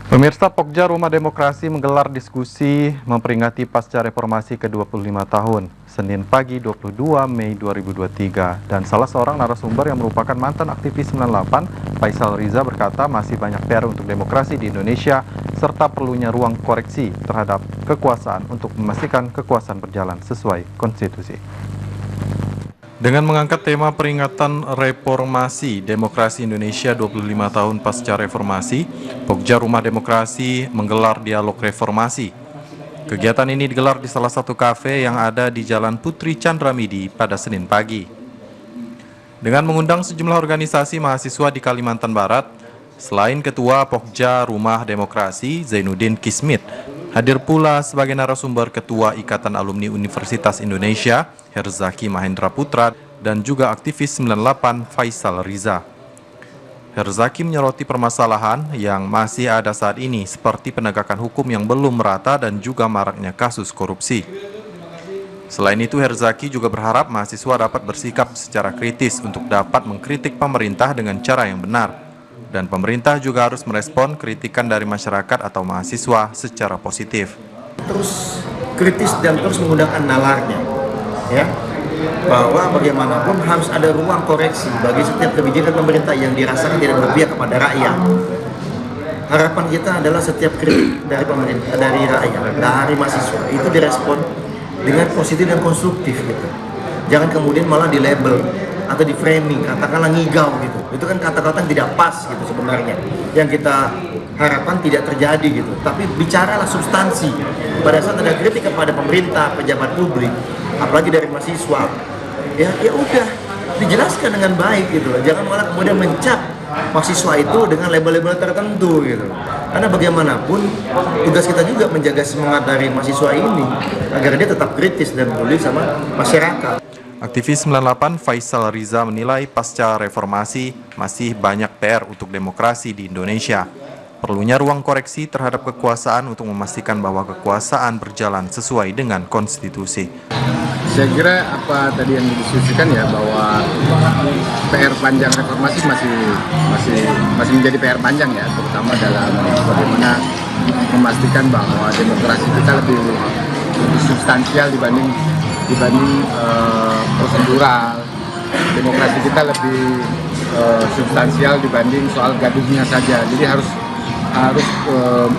Pemirsa, Pokja Rumah Demokrasi menggelar diskusi memperingati pasca reformasi ke-25 tahun, Senin pagi 22 Mei 2023. Dan salah seorang narasumber yang merupakan mantan aktivis 98, Faisal Riza berkata masih banyak PR untuk demokrasi di Indonesia, serta perlunya ruang koreksi terhadap kekuasaan untuk memastikan kekuasaan berjalan sesuai konstitusi. Dengan mengangkat tema peringatan reformasi demokrasi Indonesia 25 tahun pasca reformasi, Pokja Rumah Demokrasi menggelar dialog reformasi. Kegiatan ini digelar di salah satu kafe yang ada di Jalan Putri Chandramidi pada Senin pagi. Dengan mengundang sejumlah organisasi mahasiswa di Kalimantan Barat, selain Ketua Pokja Rumah Demokrasi Zainuddin Kismit, hadir pula sebagai narasumber Ketua Ikatan Alumni Universitas Indonesia, Herzaki Mahendra Putra, dan juga aktivis 98 Faisal Riza. Herzaki menyoroti permasalahan yang masih ada saat ini seperti penegakan hukum yang belum merata dan juga maraknya kasus korupsi. Selain itu, Herzaki juga berharap mahasiswa dapat bersikap secara kritis untuk dapat mengkritik pemerintah dengan cara yang benar. Dan pemerintah juga harus merespon kritikan dari masyarakat atau mahasiswa secara positif. Terus kritis dan terus menggunakan nalarnya, ya, bahwa bagaimanapun harus ada ruang koreksi bagi setiap kebijakan pemerintah yang dirasakan tidak berpihak kepada rakyat. Harapan kita adalah setiap kritik dari pemerintah, dari rakyat, dari mahasiswa itu direspon dengan positif dan konstruktif gitu. Jangan kemudian malah di label atau di framing, katakanlah ngigau gitu. Itu kan kata-kata yang tidak pas gitu sebenarnya. Yang kita harapkan tidak terjadi gitu. Tapi bicaralah substansi. Pada saat ada kritik kepada pemerintah, pejabat publik, apalagi dari mahasiswa, ya udah dijelaskan dengan baik gitu loh. Jangan malah kemudian mencap mahasiswa itu dengan label-label tertentu gitu. Karena bagaimanapun tugas kita juga menjaga semangat dari mahasiswa ini agar dia tetap kritis dan peduli sama masyarakat. Aktivis 98 Faisal Riza menilai pasca reformasi masih banyak PR untuk demokrasi di Indonesia. Perlunya ruang koreksi terhadap kekuasaan untuk memastikan bahwa kekuasaan berjalan sesuai dengan konstitusi. Saya kira apa tadi yang didiskusikan ya, bahwa PR panjang reformasi masih menjadi PR panjang ya, terutama dalam bagaimana memastikan bahwa demokrasi kita lebih substansial dibanding prosedural. Demokrasi kita lebih substansial dibanding soal gaduhnya saja. Jadi harus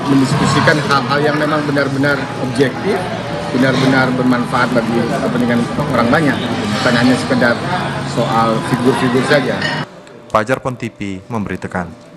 mendiskusikan hal-hal yang memang benar-benar objektif, benar-benar bermanfaat bagi kepentingan orang banyak, bukan hanya sekedar soal figur-figur saja. Fajar Pontipi memberitakan.